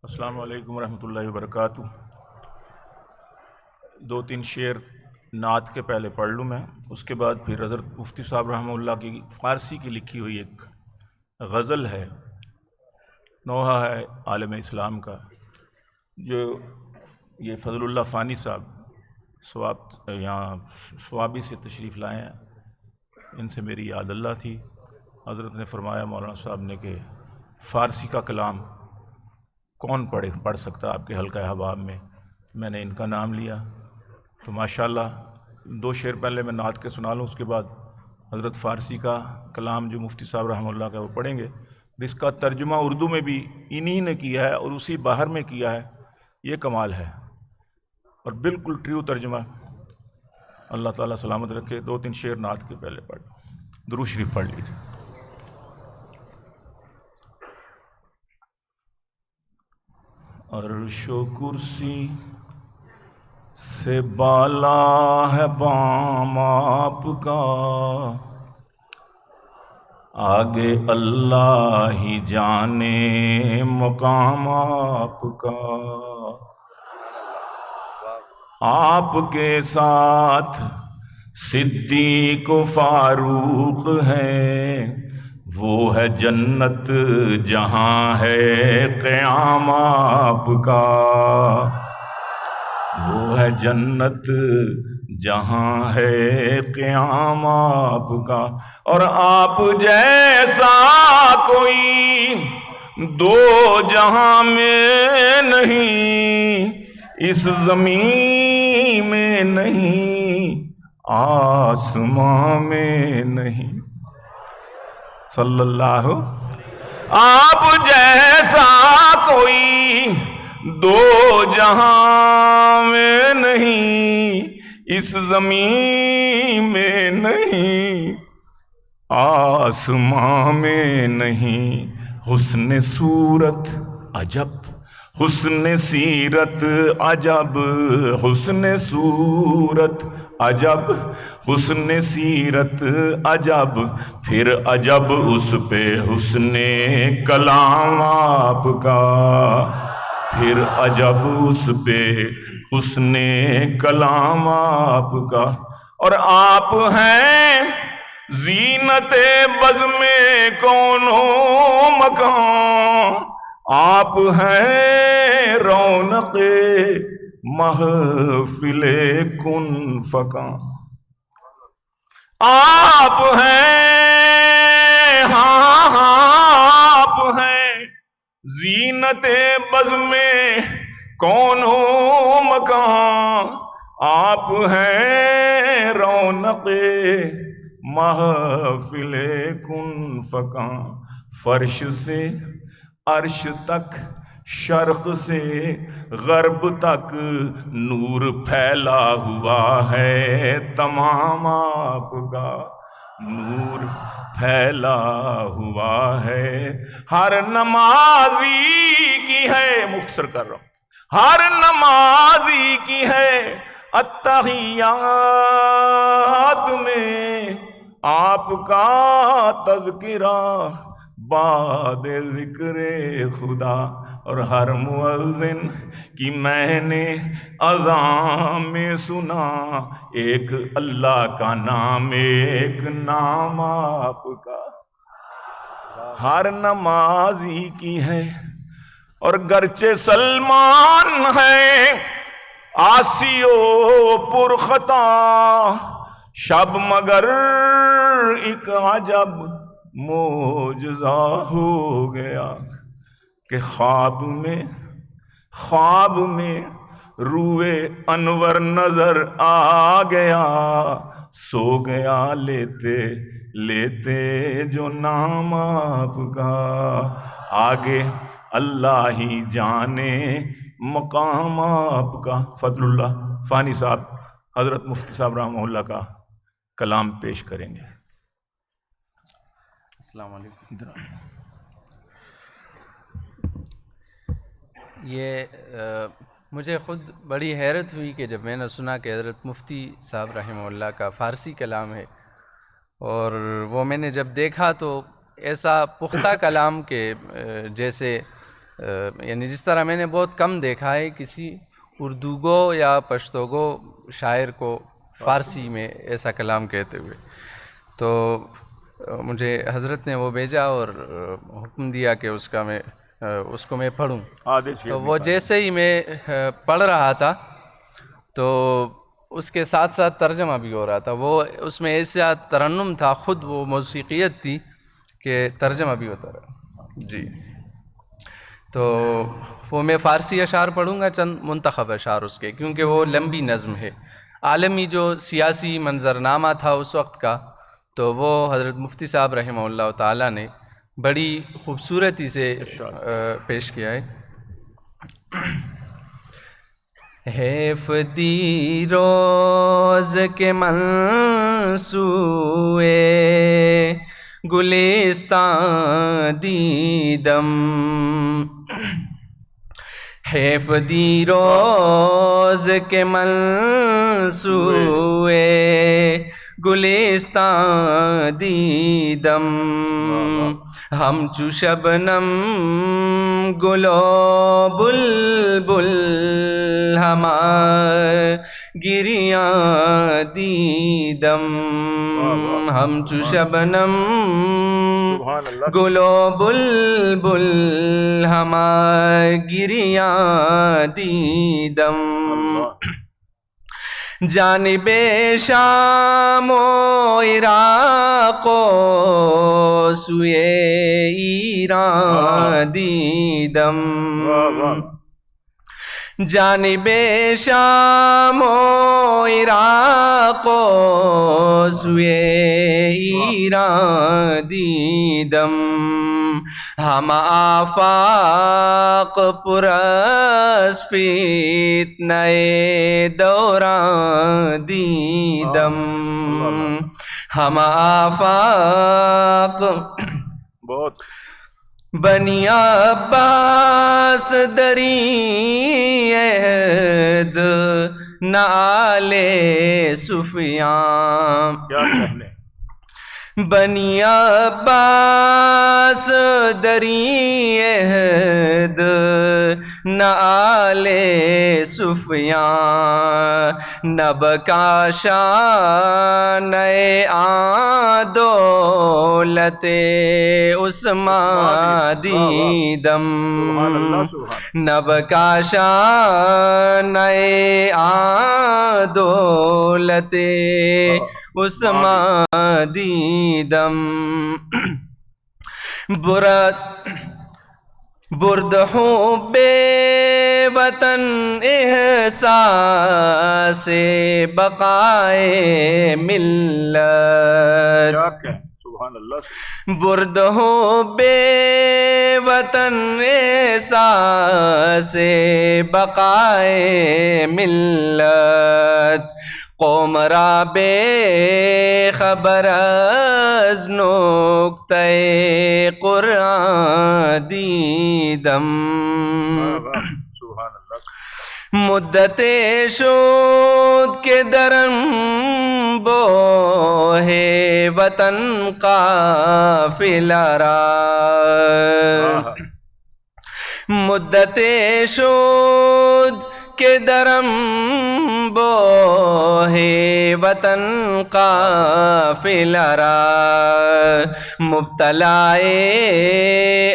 السلام علیکم ورحمۃ اللہ وبرکاتہ۔ دو تین شعر نعت کے پہلے پڑھ لوں میں، اس کے بعد پھر حضرت مفتی صاحب رحمہ اللہ کی فارسی کی لکھی ہوئی ایک غزل ہے، نوحہ ہے عالم اسلام کا، جو یہ فضل اللہ فانی صاحب یہاں سوابی سے تشریف لائے ہیں، ان سے میری یاد اللہ تھی۔ حضرت نے فرمایا مولانا صاحب نے کہ فارسی کا کلام کون پڑھ سکتا آپ کے حلقہ احباب میں نے ان کا نام لیا، تو ماشاءاللہ دو شعر پہلے میں نعت کے سنا لوں، اس کے بعد حضرت فارسی کا کلام جو مفتی صاحب رحمہ اللہ کا وہ پڑھیں گے۔ اس کا ترجمہ اردو میں بھی انہی نے کیا ہے اور اسی باہر میں کیا ہے، یہ کمال ہے اور بالکل ٹریو ترجمہ۔ اللہ تعالیٰ سلامت رکھے۔ دو تین شعر نعت کے پہلے پڑھ، درود شریف پڑھ لیجیے۔ عرش و کرسی سے بالا ہے بام آپ کا، آگے اللہ ہی جانے مقام آپ کا۔ آپ کے ساتھ صدیق و فاروق ہے، وہ ہے جنت جہاں ہے قیام آپ کا، وہ ہے جنت جہاں ہے قیام آپ کا۔ اور آپ جیسا کوئی دو جہاں میں نہیں، اس زمین میں نہیں، آسمان میں نہیں۔ صلی اللہ۔ آپ جیسا کوئی دو جہاں میں نہیں، اس زمین میں نہیں، آسمان میں نہیں۔ حسن صورت عجب، حسن سیرت عجب، حسن صورت عجب، حسن سیرت عجب، پھر عجب اس پہ حسن کلام آپ کا، پھر عجب اس پہ حسن کلام آپ کا۔ اور آپ ہیں زینت بزم کون و مکان، آپ ہیں رونق محفل کن فکاں، آپ ہیں، ہاں آپ ہیں زینت بزم کون و مکان، آپ ہیں رونق محفل کن فکاں۔ فرش سے عرش تک، شرق سے غرب تک، نور پھیلا ہوا ہے تمام آپ کا، نور پھیلا ہوا ہے۔ ہر نمازی کی ہے، مختصر کر رہا ہوں، ہر نمازی کی ہے التحیات میں آپ کا تذکرہ بعد ذکر خدا۔ اور ہر مؤذن کی میں نے اذان میں سنا، ایک اللہ کا نام، ایک نام آپ کا۔ ہر نمازی کی ہے، اور گرچہ سلمان ہے عاصی و پرخطا، شب مگر ایک عجب معجزہ ہو گیا کہ خواب میں روئے انور نظر آ گیا، سو گیا لیتے لیتے جو نام آپ کا، آگے اللہ ہی جانے مقام آپ کا۔ فضل اللہ فانی صاحب حضرت مفتی صاحب رحمہ اللہ کا کلام پیش کریں گے۔ السلام علیکم۔ مجھے خود بڑی حیرت ہوئی کہ جب میں نے سنا کہ حضرت مفتی صاحب رحمہ اللہ کا فارسی کلام ہے، اور وہ میں نے جب دیکھا تو ایسا پختہ کلام کے جیسے یعنی جس طرح میں نے بہت کم دیکھا ہے کسی اردو گو یا پشتو گو شاعر کو فارسی میں ایسا کلام کہتے ہوئے. تو مجھے حضرت نے وہ بھیجا اور حکم دیا کہ اس کو میں پڑھوں. تو وہ جیسے ہی میں پڑھ رہا تھا تو اس کے ساتھ ساتھ ترجمہ بھی ہو رہا تھا. وہ اس میں ایسا ترنم تھا، خود وہ موسیقیت تھی کہ ترجمہ بھی ہوتا رہا. جی تو وہ میں فارسی اشعار پڑھوں گا، چند منتخب اشعار اس کے، کیونکہ وہ لمبی نظم ہے. عالمی جو سیاسی منظرنامہ تھا اس وقت کا، تو وہ حضرت مفتی صاحب رحمہ اللہ تعالیٰ نے بڑی خوبصورتی سے پیش کیا ہے. حیف دی روز کے منصوعے گلستان دیدم، حیف دی روز کے منصوعے گلستان دیدم، ہمچو شبنم گلو بلبل ہمار گریاں دیدم، ہمچو شبنم گلو بلبل ہمار گریاں دیدم، جانب شام و عراق و سوئے ایران دیدم، جانب شام و عراق و سوئے ایران دیدم، ہم آفاق پرس فتنہ دوران دیدم، ہم آفاق بنی عباس دری عہد نعال سفیان، بنی عباس دری عہد نعال سفیان، نب کا شان آن دولت عثمان دیدم، نب کا شان آن دولت عثمان دیدم، برد حب وطن احساس بقائے ملت، برد حب وطن احساس بقائے ملت، قوم را بے خبر از نکتہ قرآن دیدم، مدت شد کے درم بوہ وطن قافلہ را، مدت شد کے درم بوہ وطن قافلہ را، مبتلائے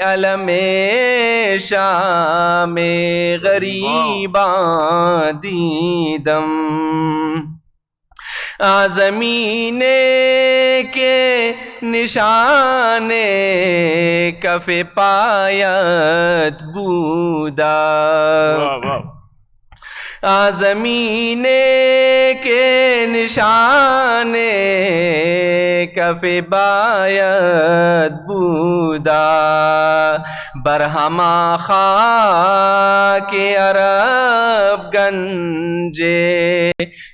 علم شام غریباں دیدم، زمین کے نشان کف پایت بودا، زمین کے نشان کف بایت بودا، برہما خاک عرب گنج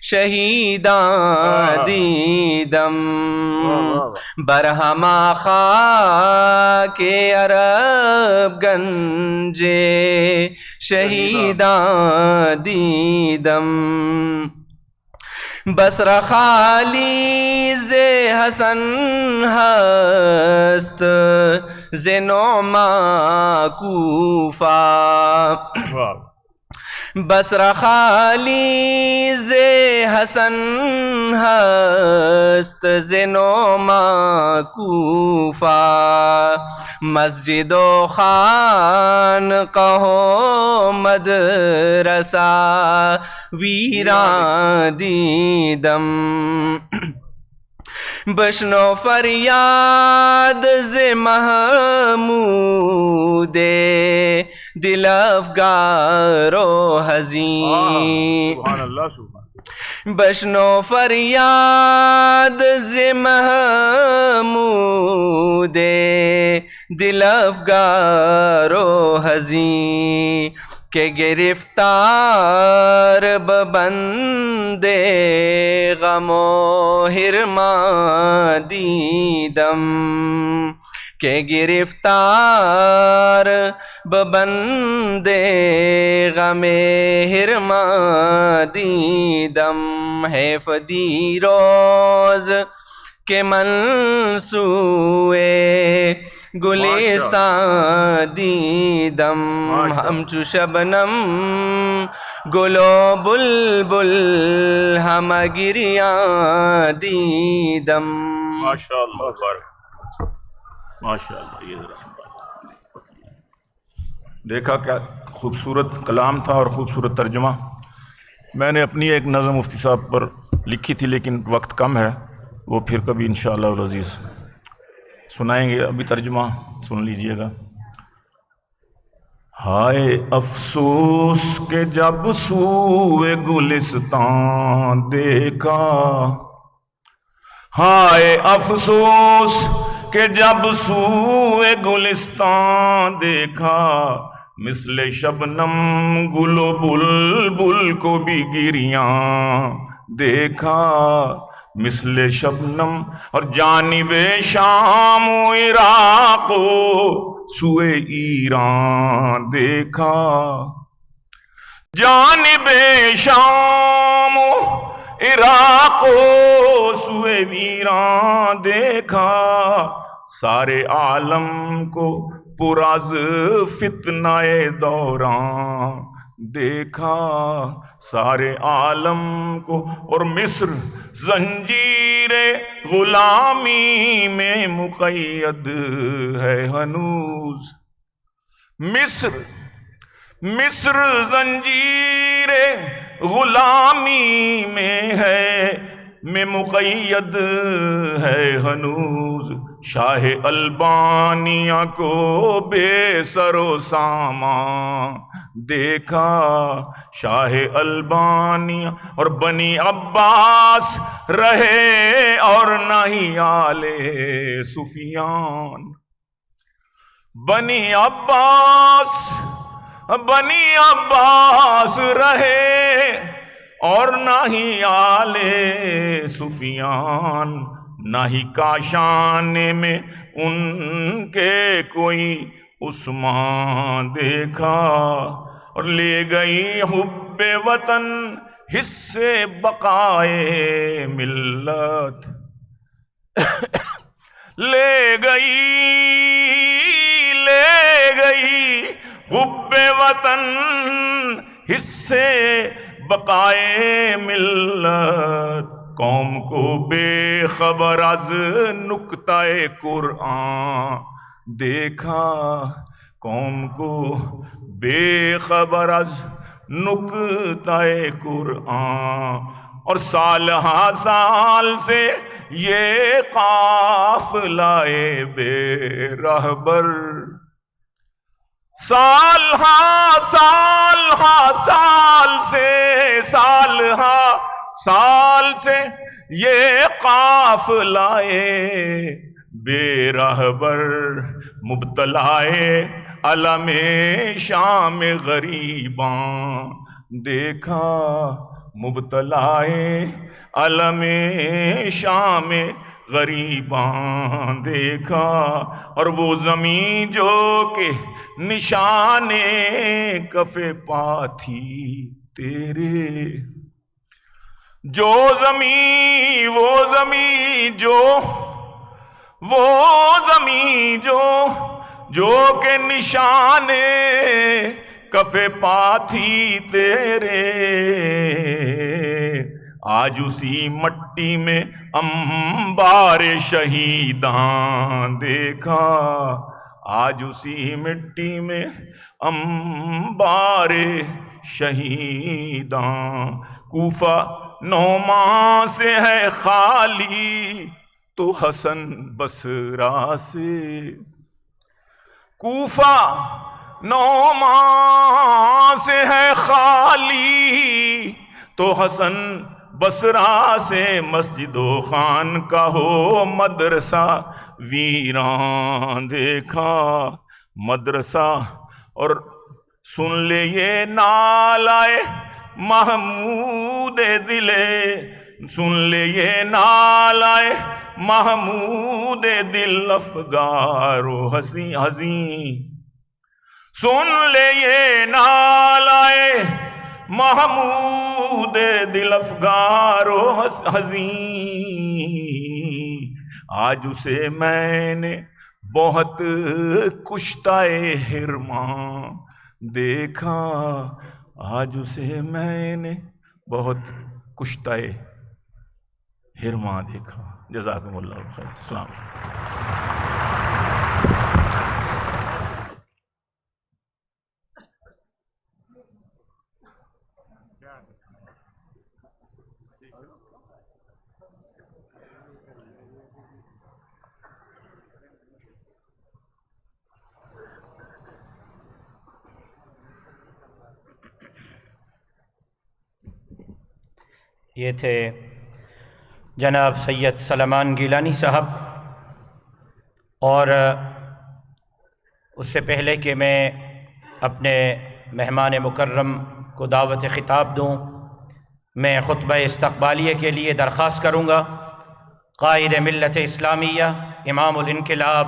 شہیداں دیدم، برہما خاک عرب گنج شہیداں دیدم، بصر خالی ز حسن ہست زنوما کوفہ بصرہ خالی ز حسن ہست زنوما کوفہ مسجد و خان کہو مدرسہ ویران دیدم بشنو فریاد ز محمود دل افگار و حزین سبحان اللہ سبحان بشنو فریاد ز محمود دل افگار و حزین کہ گرفتار ببند غم و حرمان دیدم کہ گرفتار ببند غم حرمان دیدم حیف دی روز کہ منصوعے گلستان دیدم ہمچو شبنم گلو بلبل ہم گریاں دیدم. ماشاء اللہ بارک ماشاء اللہ. یہ ذرا سنبھال. دیکھا کیا خوبصورت کلام تھا اور خوبصورت ترجمہ. میں نے اپنی ایک نظم مفتی صاحب پر لکھی تھی لیکن وقت کم ہے، وہ پھر کبھی انشاءاللہ العزیز سنائیں گے. ابھی ترجمہ سن لیجئے گا. ہائے افسوس کہ جب سوئے گلستان دیکھا، ہائے افسوس کہ جب سوئے گلستان دیکھا، مثل شبنم گل و بلبل کو بھی گریاں دیکھا، مثل شبنم. اور جانب شام و عراق و سوئے ایران دیکھا، جانب شام و عراق و سوئے ایران دیکھا، سارے عالم کو پراز فتنہ دوران دیکھا، سارے عالم کو. اور مصر زنجیر غلامی میں مقید ہے ہنوز، مصر زنجیر غلامی میں مقید ہے ہنوز. شاہ البانیہ کو بے سر و سامان دیکھا، شاہ البانیہ. اور بنی عباس رہے اور نہ ہی آل سفیان، بنی عباس رہے اور نہ ہی آل سفیان، نہ ہی کاشان میں ان کے کوئی عثمان دیکھا. اور لے گئی حب وطن حصے بقائے ملت، لے گئی حب وطن حصے بقائے ملت. قوم کو بے خبر از نکتہ قرآن دیکھا، قوم کو بے خبر از نکتہ قرآن. اور سال ہا سال سے یہ قافلہ بے رہبر، سال ہا سال سے یہ قافلہ بے رہبر، مبتلائے علم شام غریباں دیکھا، مبتلائے علم شام غریباں دیکھا. اور وہ زمین جو کہ نشان کف پا تھی تیرے، وہ زمین جو جو کہ نشان کف پاتھی تیرے، آج اسی مٹی میں انبار شہیدان دیکھا، آج اسی مٹی میں انبار شہیدان۔ کوفہ 9 ماہ سے ہے خالی تو حسن بصرہ سے، کوفہ 9 ماہ سے ہے خالی تو حسن بصرہ سے، مسجد و خان کا ہو مدرسہ ویران دیکھا، مدرسہ۔ اور سن لے یہ نالائے محمود دلے، سن لے یہ نالائے محمود دل افگار و حزین، سن لے یہ نالائے محمود دل افگار و حزین، آج اسے میں نے بہت کشتۂ حرماں دیکھا، آج اسے میں نے بہت کشتۂ حرماں دیکھا۔ جزاکم اللہ خیر۔ السلام علیکم۔ یہ تھے جناب سید سلیمان گیلانی صاحب، اور اس سے پہلے کہ میں اپنے مہمان مکرم کو دعوت خطاب دوں، میں خطبہ استقبالیہ کے لیے درخواست کروں گا قائد ملت اسلامیہ امام الانقلاب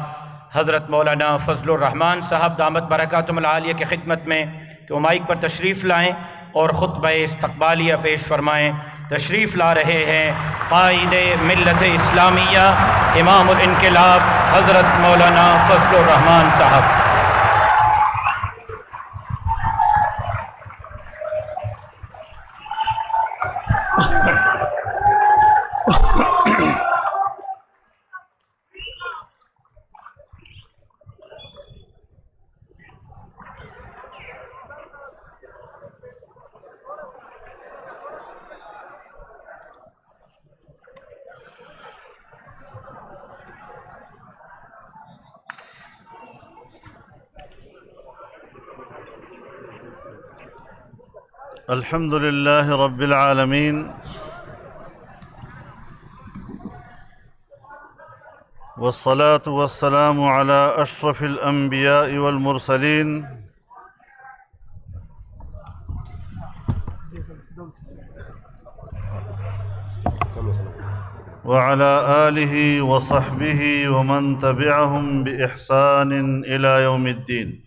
حضرت مولانا فضل الرحمن صاحب دامت برکاتہم العالیہ کی خدمت میں کہ وہ مائک پر تشریف لائیں اور خطبہ استقبالیہ پیش فرمائیں۔ تشریف لا رہے ہیں قائد ملت اسلامیہ امام الانقلاب حضرت مولانا فضل الرحمن صاحب۔ الحمد لله رب العالمين، والصلاة والسلام على أشرف الأنبياء والمرسلين وعلى آله وصحبه ومن تبعهم بإحسان إلى يوم الدين۔